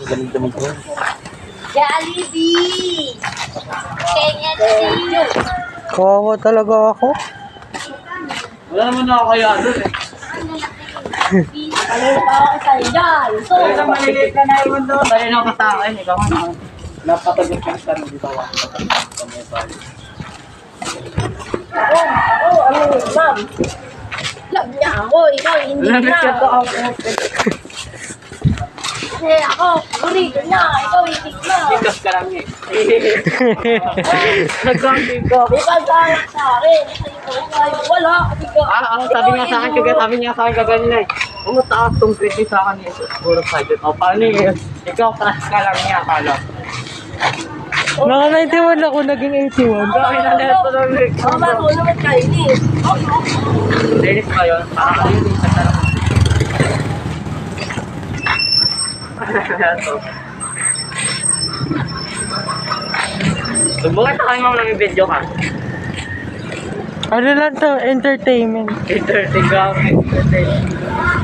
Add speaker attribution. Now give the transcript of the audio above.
Speaker 1: Galing-galing ko.
Speaker 2: Jollibee! Kenya Steel!
Speaker 3: Kawawa talaga ako.
Speaker 1: Wala naman ako kaya doon eh.
Speaker 2: Ano pa ako sa'yo dyan? So,
Speaker 1: Kaya na maliliit na na yung doon. Dali na ako sa akin. Ikaw nga. Napatagot ka sa tanong dito.
Speaker 2: ma'am. Love niya ako, ikaw hindi
Speaker 1: Lamit
Speaker 2: na.
Speaker 1: ka to ako.
Speaker 2: Kasi ako, burrito na, ikaw hindi na.
Speaker 1: Tikas ka lang eh. Nag-grumpy ko.
Speaker 2: Ikaw sana sa akin, kasi ikaw wala.
Speaker 1: Sabi niya sa akin, sabi niya sa akin kaganina eh. Umutaas tong pretty sa akin eh. Puro sided. O, paano eh? Ikaw, crush ka lang niya, akala.
Speaker 3: Naka 91 ako, naging 81.
Speaker 1: Gawin na neto lang eh.
Speaker 2: Ako ba, ako naman kayo ni.
Speaker 1: Linis ba yun? Linis ka talaga. Subukan sa kayo mga nag-video ka.
Speaker 3: Ano lang to? Entertainment.
Speaker 1: Entertain ka. Entertain.